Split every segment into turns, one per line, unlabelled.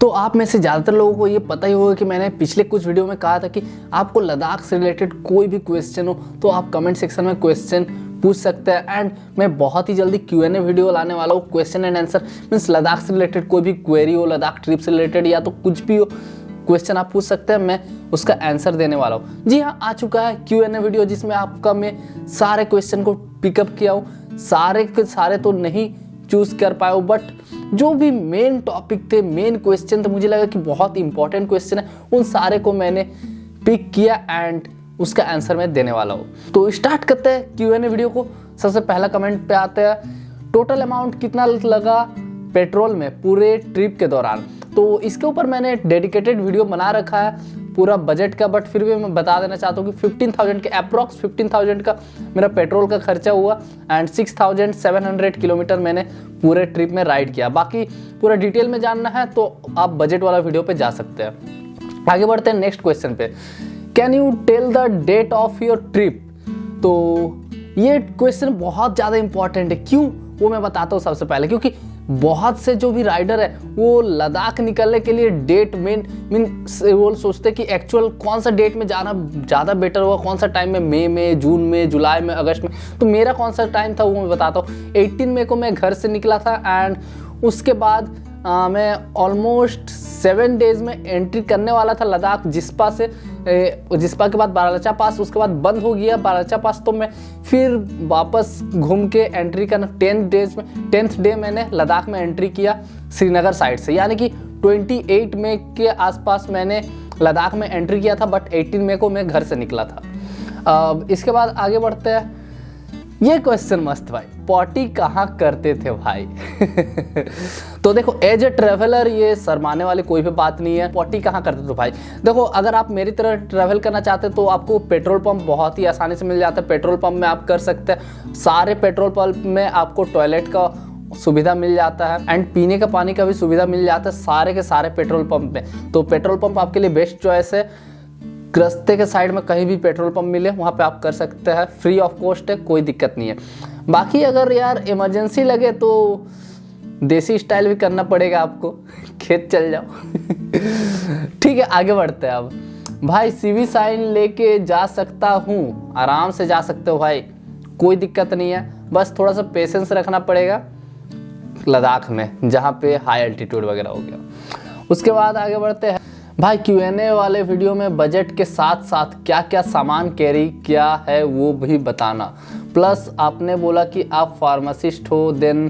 तो आप में से ज़्यादातर लोगों को ये पता ही होगा कि मैंने पिछले कुछ वीडियो में कहा था कि आपको लद्दाख से रिलेटेड कोई भी क्वेश्चन हो तो आप कमेंट सेक्शन में क्वेश्चन पूछ सकते हैं। एंड मैं बहुत ही जल्दी Q&A वीडियो लाने वाला हूँ, question and answer means Ladakh से रिलेटेड कोई भी क्वेरी हो, लद्दाख ट्रिप से रिलेटेड या तो कुछ भी हो क्वेश्चन आप पूछ सकते हैं, मैं उसका आंसर देने वाला हूँ। जी हाँ, आ चुका है Q&A वीडियो जिसमें आपका मैं सारे क्वेश्चन को पिकअप किया हूँ। सारे के सारे तो नहीं चूज कर पाया हूँ, बट जो भी मेन टॉपिक थे, मेन क्वेश्चन थे, मुझे लगा कि बहुत इंपॉर्टेंट क्वेश्चन है, उन सारे को मैंने पिक किया एंड उसका आंसर मैं देने वाला हूँ। तो स्टार्ट करते हैं Q&A वीडियो को। सबसे पहला कमेंट पे आते हैं, टोटल अमाउंट कितना लगा पेट्रोल में पूरे ट्रिप के दौरान। तो इसके ऊपर मैंने डेडिकेटेड वीडियो बना रखा है पूरा बजट का, बट फिर भी मैं बता देना चाहता हूँ कि 15,000 के अप्रॉक्स 15,000 का मेरा पेट्रोल का खर्चा हुआ एंड 6,700 किलोमीटर मैंने पूरे ट्रिप में राइड किया। बाकी पूरा डिटेल में जानना है तो आप बजट वाला वीडियो पे जा सकते हैं। आगे बढ़ते हैं नेक्स्ट क्वेश्चन पे, can you tell the date of your trip. तो ये क्वेश्चन बहुत ज़्यादा इंपॉर्टेंट है। क्यों, वो मैं बताता हूँ सबसे पहले। क्योंकि बहुत से जो भी राइडर है वो लद्दाख निकलने के लिए डेट मीन वो सोचते हैं कि एक्चुअल कौन सा डेट में जाना ज़्यादा बेटर होगा, कौन सा टाइम में, मई में, जून में, जुलाई में, अगस्त में। तो मेरा कौन सा टाइम था वो मैं बताता हूँ। 18 मई को मैं घर से निकला था एंड उसके बाद मैं ऑलमोस्ट 7 डेज में एंट्री करने वाला था लद्दाख जिस्पा से। जिस्पा के बाद बारालाचा पास, उसके बाद बंद हो गया बारालाचा पास, तो मैं फिर वापस घूम के एंट्री करना 10th डे मैंने लद्दाख में एंट्री किया श्रीनगर साइड से। यानी कि 28 मई के आसपास मैंने लद्दाख में एंट्री किया था, बट 18 मई को मैं घर से निकला था। इसके बाद आगे बढ़ते हैं। ये क्वेश्चन मस्त भाई, पॉटी कहाँ करते थे भाई। तो देखो, एज ए ट्रेवलर ये शर्माने वाली कोई भी बात नहीं है। पॉटी कहाँ करते थे भाई, देखो अगर आप मेरी तरह ट्रैवल करना चाहते हैं तो आपको पेट्रोल पंप बहुत ही आसानी से मिल जाता है। पेट्रोल पंप में आप कर सकते हैं, सारे पेट्रोल पंप में आपको टॉयलेट का सुविधा मिल जाता है एंड पीने का पानी का भी सुविधा मिल जाता है सारे के सारे पेट्रोल पंप में। तो पेट्रोल पंप आपके लिए बेस्ट चॉइस है। रास्ते के साइड में कहीं भी पेट्रोल पंप मिले वहाँ पे आप कर सकते हैं, फ्री ऑफ कॉस्ट है, कोई दिक्कत नहीं है। बाकी अगर यार इमरजेंसी लगे तो देसी स्टाइल भी करना पड़ेगा आपको, खेत चल जाओ। ठीक है, आगे बढ़ते हैं। अब भाई CV साइन लेके जा सकता हूँ, आराम से जा सकते हो भाई, कोई दिक्कत नहीं है। बस थोड़ा सा पेशेंस रखना पड़ेगा लद्दाख में जहाँ पे हाई एल्टीट्यूड वगैरह हो गया। उसके बाद आगे बढ़ते हैं भाई, Q&A वाले वीडियो में बजट के साथ साथ क्या क्या सामान कैरी किया है वो भी बताना। प्लस आपने बोला कि आप फार्मासिस्ट हो, देन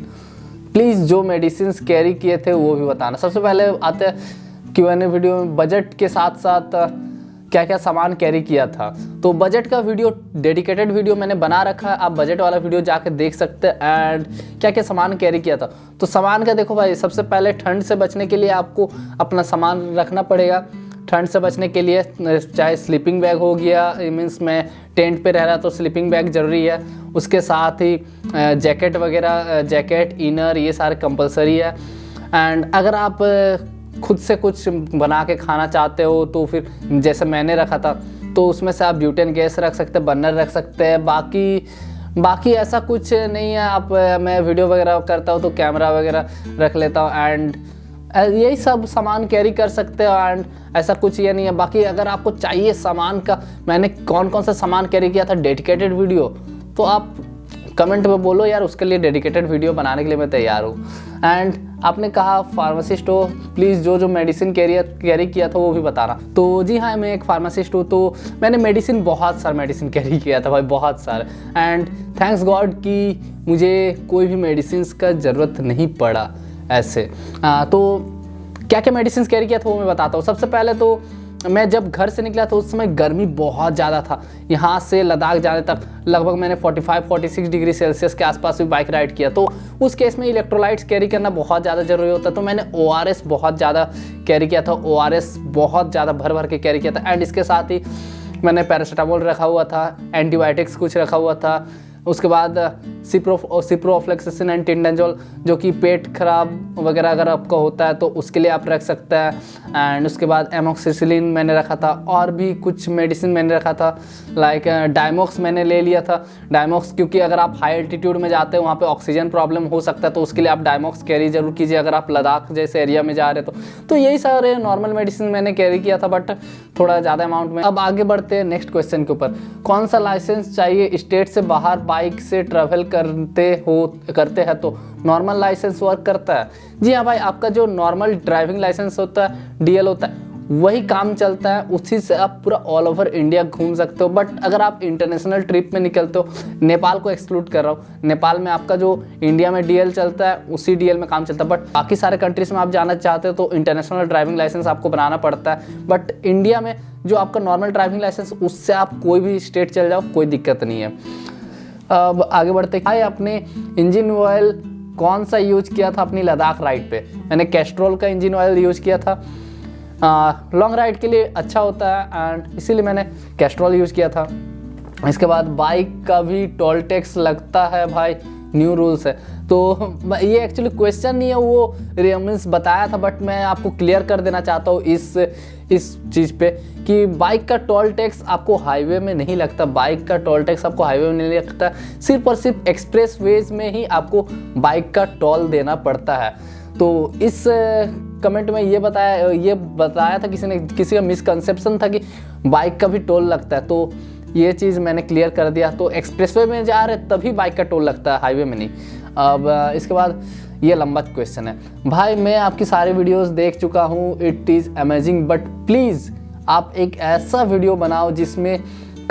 प्लीज़ जो मेडिसिन कैरी किए थे वो भी बताना। सबसे पहले आते हैं Q&A वीडियो में बजट के साथ साथ क्या क्या सामान कैरी किया था। तो बजट का वीडियो, डेडिकेटेड वीडियो मैंने बना रखा है, आप बजट वाला वीडियो जाके देख सकते हैं। एंड क्या क्या सामान कैरी किया था, तो सामान का देखो भाई, सबसे पहले ठंड से बचने के लिए आपको अपना सामान रखना पड़ेगा। ठंड से बचने के लिए चाहे स्लीपिंग बैग हो गया, मीन्स मैं टेंट पे रह रहा तो स्लीपिंग बैग ज़रूरी है। उसके साथ ही जैकेट वगैरह, जैकेट, इनर, ये सारे कंपलसरी है। एंड अगर आप खुद से कुछ बना के खाना चाहते हो तो फिर जैसे मैंने रखा था तो उसमें से आप ब्यूटेन गैस रख सकते हैं, बर्नर रख सकते हैं। बाकी ऐसा कुछ नहीं है। आप मैं वीडियो वगैरह करता हूँ तो कैमरा वगैरह रख लेता हूँ एंड यही सब सामान कैरी कर सकते हो। एंड ऐसा कुछ ये नहीं है। बाकी अगर आपको चाहिए सामान का, मैंने कौन कौन सा सामान कैरी किया था डेडिकेटेड वीडियो, तो आप कमेंट में बोलो यार, उसके लिए डेडिकेटेड वीडियो बनाने के लिए मैं तैयार हूँ। एंड आपने कहा फार्मासिस्ट हो, प्लीज़ जो मेडिसिन कैरी किया था वो भी बताना। तो जी हाँ, मैं एक फार्मासिस्ट हूँ, तो मैंने बहुत सारा मेडिसिन कैरी किया था भाई, बहुत सारा। एंड थैंक्स गॉड कि मुझे कोई भी मेडिसिन का ज़रूरत नहीं पड़ा ऐसे। तो क्या क्या मेडिसिन कैरी किया था वो मैं बताता हूँ। सबसे पहले तो मैं जब घर से निकला तो उस समय गर्मी बहुत ज़्यादा था। यहाँ से लद्दाख जाने तक लगभग मैंने 45-46 डिग्री सेल्सियस के आसपास भी बाइक राइड किया। तो उस केस में इलेक्ट्रोलाइट्स कैरी करना बहुत ज़्यादा ज़रूरी होता है। तो मैंने ORS बहुत ज़्यादा कैरी किया था, ORS बहुत ज़्यादा भर के कैरी किया था। एंड इसके साथ ही मैंने पैरासीटामोल रखा हुआ था, एंटीबायोटिक्स कुछ रखा हुआ था। उसके बाद सिप्रोफ्लेक्सेसिन एंड टिंडाजोल, जो कि पेट खराब वगैरह अगर आपका होता है तो उसके लिए आप रख सकते हैं। एंड उसके बाद एमोक्सिसिलिन मैंने रखा था, और भी कुछ मेडिसिन मैंने रखा था, लाइक डायमॉक्स मैंने ले लिया था। डायमॉक्स क्योंकि अगर आप हाई एल्टीट्यूड में जाते हो वहाँ पे ऑक्सीजन प्रॉब्लम हो सकता है, तो उसके लिए आप डायमॉक्स कैरी जरूर कीजिए अगर आप लद्दाख जैसे एरिया में जा रहे हो तो यही सारे नॉर्मल मेडिसिन मैंने कैरी किया था, बट थोड़ा ज़्यादा अमाउंट में। अब आगे बढ़ते हैं नेक्स्ट क्वेश्चन के ऊपर। कौन सा लाइसेंस चाहिए स्टेट से बाहर बाइक से ट्रैवल करते हैं तो नॉर्मल लाइसेंस वर्क करता है? जी हाँ भाई, आपका जो नॉर्मल ड्राइविंग लाइसेंस होता है, डीएल होता है, वही काम चलता है, उसी से आप पूरा ऑल ओवर इंडिया घूम सकते हो। बट अगर आप इंटरनेशनल ट्रिप में निकलते हो, नेपाल को एक्सक्लूड कर रहा हूँ, नेपाल में आपका जो इंडिया में डीएल चलता है उसी डीएल में काम चलता है, बट बाकी सारे कंट्रीज में आप जाना चाहते हो तो इंटरनेशनल ड्राइविंग लाइसेंस आपको बनाना पड़ता है। बट इंडिया में जो आपका नॉर्मल ड्राइविंग लाइसेंस, उससे आप कोई भी स्टेट चल जाओ, कोई दिक्कत नहीं है। अब आगे बढ़ते हैं। आपने इंजन ऑयल कौन सा यूज किया था अपनी लद्दाख राइड पे? मैंने कैस्ट्रोल का इंजन ऑयल यूज किया था, लॉन्ग राइड के लिए अच्छा होता है एंड इसीलिए मैंने कैस्ट्रोल यूज किया था। इसके बाद बाइक का भी टोल टैक्स लगता है भाई, न्यू रूल्स है। तो ये एक्चुअली क्वेश्चन नहीं है, वो मीन्स बताया था, बट मैं आपको क्लियर कर देना चाहता हूँ इस चीज़ पे कि बाइक का टोल टैक्स आपको हाईवे में नहीं लगता। बाइक का टोल टैक्स आपको हाईवे में नहीं लगता, सिर्फ और सिर्फ एक्सप्रेस वेज में ही आपको बाइक का टोल देना पड़ता है। तो इस कमेंट में ये बताया था किसी का मिसकंसेप्शन था कि बाइक का भी टोल लगता है, तो ये चीज़ मैंने क्लियर कर दिया। तो एक्सप्रेसवे में जा रहे तभी बाइक का टोल लगता है, हाईवे में नहीं। अब इसके बाद ये लंबा क्वेश्चन है। भाई मैं आपकी सारी वीडियोस देख चुका हूँ, it is amazing, but please आप एक ऐसा वीडियो बनाओ जिसमें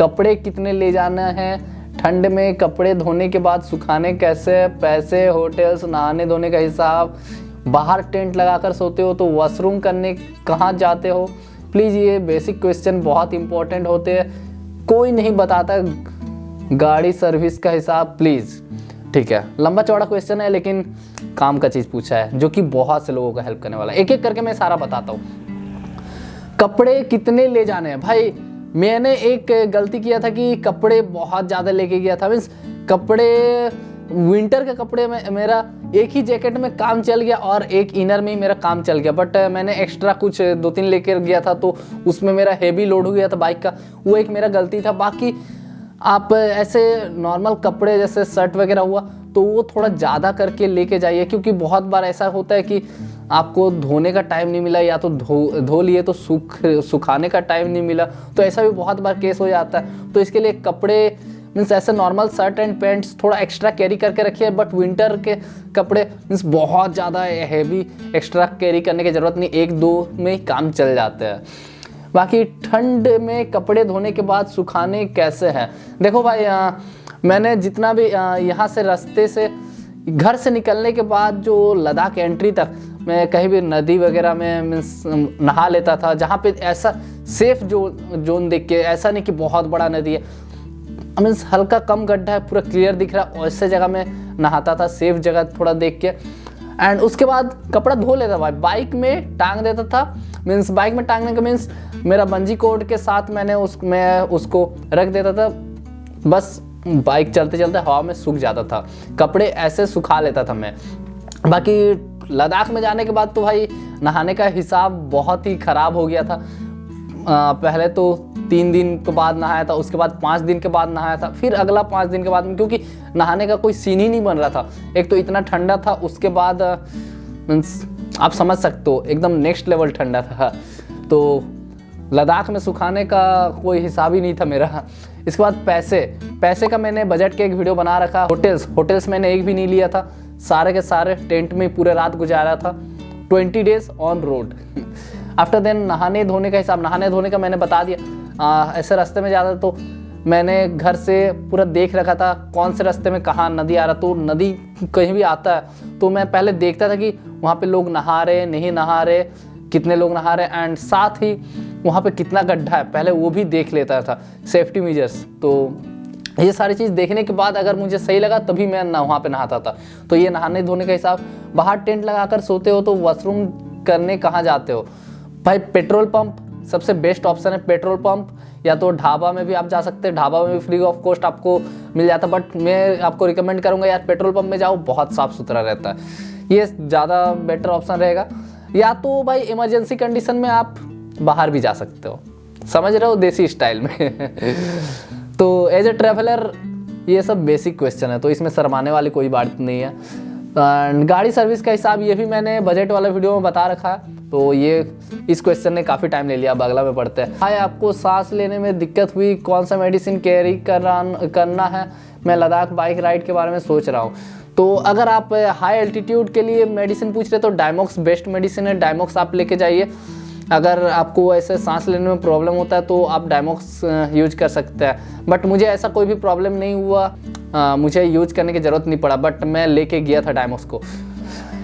कपड़े कितने ले जाना है, ठंड में कपड़े धोने के बाद सुखाने कैसे, पैसे, होटल्स, नहाने धोने का हिसाब, बाहर टेंट लगाकर सोते हो तो वॉशरूम करने कहाँ जाते हो। प्लीज़ ये बेसिक क्वेश्चन बहुत इंपॉर्टेंट होते हैं, कोई नहीं बताता। गाड़ी सर्विस का हिसाब प्लीज़। ठीक है, लंबा चौड़ा क्वेश्चन है लेकिन काम का चीज़ पूछा है जो कि बहुत से लोगों का हेल्प करने वाला है। एक एक करके मैं सारा बताता हूँ। कपड़े कितने ले जाने हैं भाई? मैंने एक गलती किया था कि कपड़े बहुत ज़्यादा लेके गया था। मीन्स कपड़े, विंटर के कपड़े में मेरा एक ही जैकेट में काम चल गया और एक इनर में ही मेरा काम चल गया, बट मैंने एक्स्ट्रा कुछ 2-3 लेकर गया था तो उसमें मेरा हेवी लोड हो गया था बाइक का, वो एक मेरा गलती था। बाकी आप ऐसे नॉर्मल कपड़े जैसे शर्ट वगैरह हुआ तो वो थोड़ा ज़्यादा करके लेके जाइए, क्योंकि बहुत बार ऐसा होता है कि आपको धोने का टाइम नहीं मिला, या तो धो लिए तो सुखाने का टाइम नहीं मिला, तो ऐसा भी बहुत बार केस हो जाता है। तो इसके लिए कपड़े मीन्स ऐसे नॉर्मल शर्ट एंड पैंट्स थोड़ा एक्स्ट्रा कैरी करके रखिए, बट विंटर के कपड़े मीन्स बहुत ज़्यादा हैवी एक्स्ट्रा कैरी करने की ज़रूरत नहीं, 1-2 में ही काम चल जाते हैं। बाकी ठंड में कपड़े धोने के बाद सुखाने कैसे हैं? देखो भाई, मैंने जितना भी यहाँ से रास्ते से घर से निकलने के बाद जो लद्दाख एंट्री तक मैं कहीं भी नदी वगैरह में मीन्स नहा लेता था, जहाँ पे ऐसा सेफ जोन देख के, ऐसा नहीं कि बहुत बड़ा नदी है, मीन्स हल्का कम गड्ढा है, पूरा क्लियर दिख रहा है, ऐसे जगह में नहाता था, सेफ जगह थोड़ा देख के। एंड उसके बाद कपड़ा धो लेता भाई, बाइक में टांग देता था। मीन्स बाइक में टांगने का मीन्स मेरा बंजी कोड के साथ मैं उसको रख देता था, बस बाइक चलते चलते हवा में सूख जाता था, कपड़े ऐसे सुखा लेता था मैं। बाकी लद्दाख में जाने के बाद तो भाई नहाने का हिसाब बहुत ही ख़राब हो गया था। पहले तो 3 दिन के बाद नहाया था, उसके बाद 5 दिन के बाद नहाया था, फिर अगला 5 दिन के बाद में, क्योंकि नहाने का कोई सीन ही नहीं बन रहा था। एक तो इतना ठंडा था, उसके बाद मीन्स आप समझ सकते हो एकदम नेक्स्ट लेवल ठंडा था, तो लद्दाख में सुखाने का कोई हिसाब ही नहीं था मेरा। इसके बाद पैसे का मैंने बजट के एक वीडियो बना रखा। होटल्स मैंने एक भी नहीं लिया था, सारे के सारे टेंट में पूरे रात गुजारा था, 20 days on road. After then नहाने धोने का हिसाब, नहाने धोने का मैंने बता दिया। ऐसे रास्ते में ज़्यादा तो मैंने घर से पूरा देख रखा था कौन से रास्ते में कहाँ नदी आ रहा, तो नदी कहीं भी आता है तो मैं पहले देखता था कि वहाँ पे लोग नहा रहे नहीं नहा रहे, कितने लोग नहा रहे, एंड साथ ही वहाँ पे कितना गड्ढा है पहले वो भी देख लेता था, सेफ्टी मेजर्स। तो ये सारी चीज़ देखने के बाद अगर मुझे सही लगा तभी मैं वहाँ पे नहाता था। तो ये नहाने धोने का हिसाब। बाहर टेंट लगाकर सोते हो तो वॉशरूम करने कहाँ जाते हो? भाई पेट्रोल पंप सबसे बेस्ट ऑप्शन है, पेट्रोल पंप, या तो ढाबा में भी आप जा सकते हैं, ढाबा में भी फ्री ऑफ कॉस्ट आपको मिल जाता है। बट मैं आपको रिकमेंड करूँगा यार पेट्रोल पंप में जाओ, बहुत साफ़ सुथरा रहता है, ये ज़्यादा बेटर ऑप्शन रहेगा। या तो भाई इमरजेंसी कंडीशन में आप बाहर भी जा सकते हो, समझ रहे हो, देसी स्टाइल में। तो एज ए ट्रैवलर ये सब बेसिक क्वेश्चन है, तो इसमें शर्माने वाली कोई बात नहीं है। गाड़ी सर्विस का हिसाब ये भी मैंने बजट वाला वीडियो में बता रखा है, तो ये इस क्वेश्चन ने काफ़ी टाइम ले लिया, अब अगला में पढ़ते हैं। हाय, आपको सांस लेने में दिक्कत हुई, कौन सा मेडिसिन कैरी करना है? मैं लद्दाख बाइक राइड के बारे में सोच रहा हूँ। तो अगर आप हाई एल्टीट्यूड के लिए मेडिसिन पूछ रहे तो डायमॉक्स बेस्ट मेडिसिन है, डायमॉक्स आप लेके जाइए। अगर आपको ऐसे सांस लेने में प्रॉब्लम होता है तो आप डायमॉक्स यूज कर सकते हैं, बट मुझे ऐसा कोई भी प्रॉब्लम नहीं हुआ, मुझे यूज करने की ज़रूरत नहीं पड़ा, बट मैं लेके गया था डायमॉक्स को।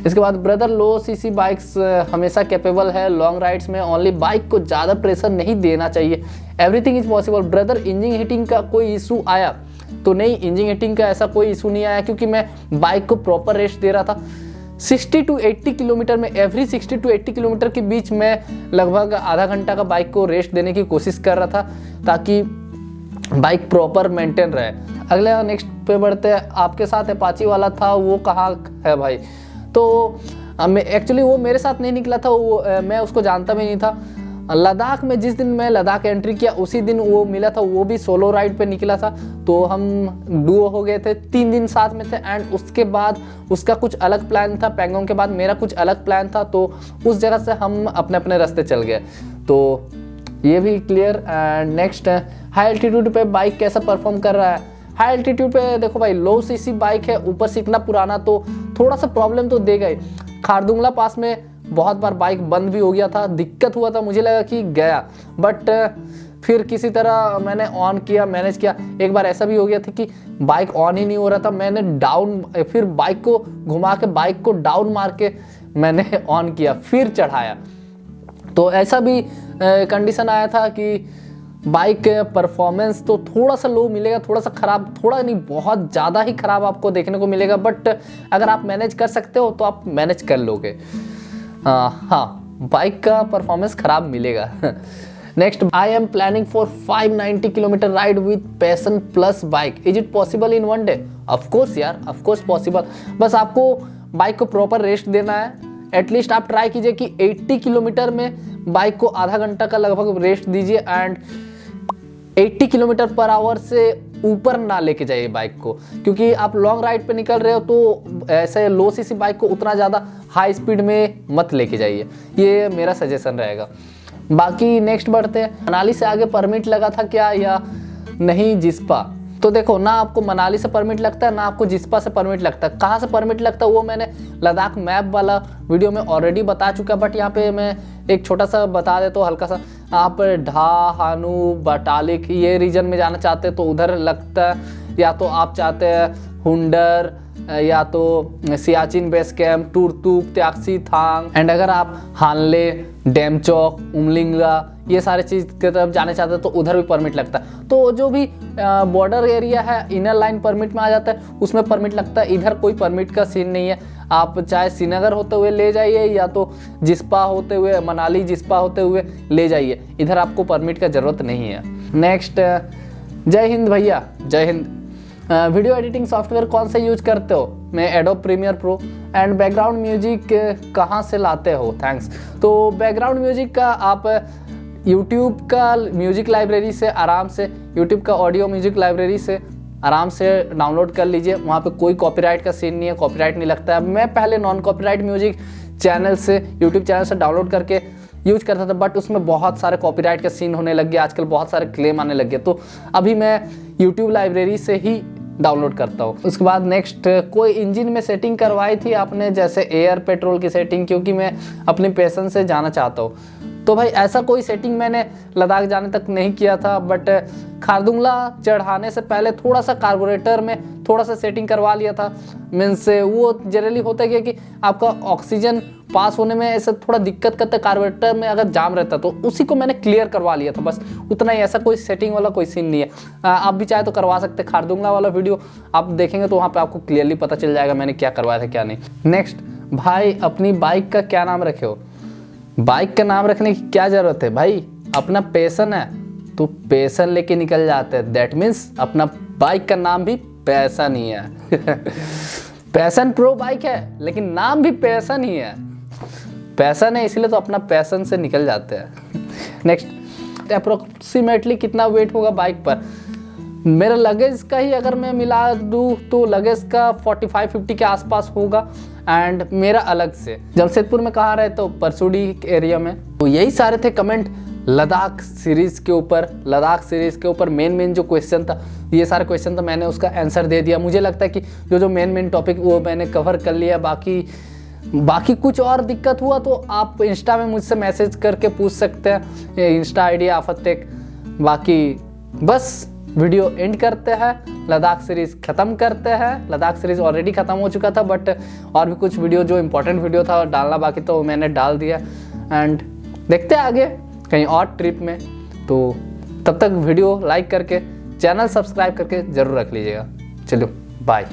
इसके बाद ब्रदर, लो सीसी बाइक्स हमेशा कैपेबल है लॉन्ग राइड्स में, ओनली बाइक को ज़्यादा प्रेशर नहीं देना चाहिए, everything is possible. Brother, engine heating का कोई इशू आया तो नहीं, इंजन हीटिंग का ऐसा कोई इशू नहीं आया, क्योंकि मैं बाइक को प्रॉपर रेस्ट दे रहा था। 60 to 80 किलोमीटर में, एवरी 60 to 80 किलोमीटर के बीच में लगभग आधा घंटा का बाइक को रेस्ट देने की कोशिश कर रहा था, ताकि बाइक प्रॉपर मेंटेन रहे। अगले नेक्स्ट पे बढ़ते हैं। आपके साथ अपाची वाला था, वो कहाँ है भाई? तो एक्चुअली वो मेरे साथ नहीं निकला था, वो मैं उसको जानता भी नहीं था। लद्दाख में जिस दिन मैं लद्दाख एंट्री किया उसी दिन वो मिला था, वो भी सोलो राइड पे निकला था, तो हम डुओ हो गए थे, 3 दिन साथ में थे। एंड उसके बाद उसका कुछ अलग प्लान था, पैंगोंग के बाद मेरा कुछ अलग प्लान था, तो उस जगह से हम अपने अपने रास्ते चल गए, तो ये भी क्लियर। एंड नेक्स्ट है, हाई एल्टीट्यूड पे बाइक कैसा परफॉर्म कर रहा है? हाई एल्टीट्यूड पे देखो भाई, लो सीसी बाइक है, ऊपर से इतना पुराना, तो थोड़ा सा प्रॉब्लम तो देगा ही। खारदुंगला पास में बहुत बार बाइक बंद भी हो गया था, दिक्कत हुआ था, मुझे लगा कि गया, बट फिर किसी तरह मैंने ऑन किया, मैनेज किया। एक बार ऐसा भी हो गया था कि बाइक ऑन ही नहीं हो रहा था, मैंने डाउन, फिर बाइक को घुमा के बाइक को डाउन मार के मैंने ऑन किया, फिर चढ़ाया। तो ऐसा भी कंडीशन आया था कि बाइक परफॉर्मेंस तो थोड़ा सा लो मिलेगा, थोड़ा सा ख़राब, थोड़ा नहीं बहुत ज़्यादा ही ख़राब आपको देखने को मिलेगा, बट अगर आप मैनेज कर सकते हो तो आप मैनेज कर लोगे। हाँ, बाइक का परफॉर्मेंस ख़राब मिलेगा। Next, I am planning for 590 kilometre ride with passion plus bike, is it possible in 1 day? Of course यार, ऑफकोर्स पॉसिबल, बस आपको बाइक को प्रॉपर रेस्ट देना है। एटलीस्ट आप ट्राई कीजिए कि 80 किलोमीटर में बाइक को आधा घंटा का लगभग रेस्ट दीजिए, एंड 80 किलोमीटर पर आवर से ऊपर ना लेके जाइए बाइक को, क्योंकि आप लॉन्ग राइड पे निकल रहे हो, तो ऐसे लो सीसी बाइक को उतना ज़्यादा हाई स्पीड में मत लेके जाइए, ये मेरा सजेशन रहेगा। बाकी नेक्स्ट बढ़ते हैं। मनाली से आगे परमिट लगा था क्या या नहीं जिस्पा? तो देखो, ना आपको मनाली से परमिट लगता है, ना आपको जिस्पा से परमिट लगता है। कहाँ से परमिट लगता है वो मैंने लद्दाख मैप वाला वीडियो में ऑलरेडी बता चुका, बट यहाँ पे मैं एक छोटा सा बता देता हूँ हल्का सा। आप ढा, हानू, बटालिक ये रीजन में जाना चाहते हैं तो उधर लगता है, या तो आप चाहते हैं हुंडर, या तो Siachen base camp, Turtuk, Tyakshi, Thang, and अगर आप हानले, डेमचौक, उमलिंगला ये सारे चीज़ की तरफ जाने चाहते हैं तो उधर भी परमिट लगता है। तो जो भी बॉर्डर एरिया है इनर लाइन परमिट में आ जाता है, उसमें परमिट लगता है। इधर कोई परमिट का सीन नहीं है, आप चाहे श्रीनगर होते हुए ले जाइए या तो जिस्पा होते हुए, मनाली जिस्पा होते हुए ले जाइए, इधर आपको परमिट का ज़रूरत नहीं है। नेक्स्ट, जय हिंद भैया, जय हिंद। वीडियो एडिटिंग सॉफ्टवेयर कौन सा यूज करते हो? मैं Adobe Premiere Pro. And background music कहाँ से लाते हो? थैंक्स। तो बैकग्राउंड म्यूजिक का आप यूट्यूब का म्यूजिक लाइब्रेरी से आराम से, यूट्यूब का ऑडियो म्यूजिक लाइब्रेरी से आराम से डाउनलोड कर लीजिए, वहाँ पे कोई कॉपीराइट का सीन नहीं है, कॉपीराइट नहीं लगता है। मैं पहले नॉन कॉपीराइट म्यूजिक चैनल से, यूट्यूब चैनल से डाउनलोड करके यूज करता था, बट उसमें बहुत सारे कॉपीराइट का सीन होने लग गया, आजकल बहुत सारे क्लेम आने लग गए, तो अभी मैं यूट्यूब लाइब्रेरी से ही डाउनलोड करता हूँ। उसके बाद नेक्स्ट, कोई इंजन में सेटिंग करवाई थी आपने, जैसे एयर पेट्रोल की सेटिंग, क्योंकि मैं अपने पैशन से जाना चाहता हूँ। तो भाई ऐसा कोई सेटिंग मैंने लद्दाख जाने तक नहीं किया था, बट खारदुंगला चढ़ाने से पहले थोड़ा सा कार्बोरेटर में थोड़ा सा सेटिंग करवा लिया था। मीन्स वो जनरली होता है कि आपका ऑक्सीजन पास होने में ऐसा थोड़ा दिक्कत करता है, कार्बोरेटर में अगर जाम रहता तो उसी को मैंने क्लियर करवा लिया था, बस उतना ही। ऐसा कोई सेटिंग वाला कोई सीन नहीं है। आप भी चाहे तो करवा सकते हैं। खारदुंगला वाला वीडियो आप देखेंगे तो वहाँ पे आपको क्लियरली पता चल जाएगा मैंने क्या करवाया था क्या नहीं। नेक्स्ट, भाई अपनी बाइक का क्या नाम रखे हो? बाइक का नाम रखने की क्या ज़रूरत है भाई, अपना पैशन है तो पैशन लेके निकल जाते हैं। दैट मीन्स अपना बाइक का नाम भी पैशन ही है। पैशन प्रो बाइक है लेकिन नाम भी पैशन ही है। पैशन है इसलिए तो अपना पैशन से निकल जाते हैं। नेक्स्ट, अप्रोक्सीमेटली कितना वेट होगा बाइक पर? मेरा लगेज का ही अगर मैं मिला दूँ तो लगेज का 45-50 के आसपास होगा। एंड मेरा अलग से जमशेदपुर में कहाँ रहे तो परसुडी एरिया में। तो यही सारे थे कमेंट लद्दाख सीरीज़ के ऊपर। लद्दाख सीरीज़ के ऊपर मेन जो क्वेश्चन था, ये सारे क्वेश्चन था, मैंने उसका आंसर दे दिया। मुझे लगता है कि जो मेन टॉपिक वो मैंने कवर कर लिया। बाकी कुछ और दिक्कत हुआ तो आप इंस्टा में मुझसे मैसेज करके पूछ सकते हैं। इंस्टा आईडी आफत टेक। बाकी बस वीडियो एंड करते हैं, लद्दाख सीरीज़ ख़त्म करते हैं। लद्दाख सीरीज़ ऑलरेडी ख़त्म हो चुका था बट और भी कुछ वीडियो जो इंपॉर्टेंट वीडियो था डालना बाकी तो मैंने डाल दिया। एंड देखते हैं आगे कहीं और ट्रिप में। तो तब तक वीडियो लाइक करके चैनल सब्सक्राइब करके ज़रूर रख लीजिएगा। चलो बाय।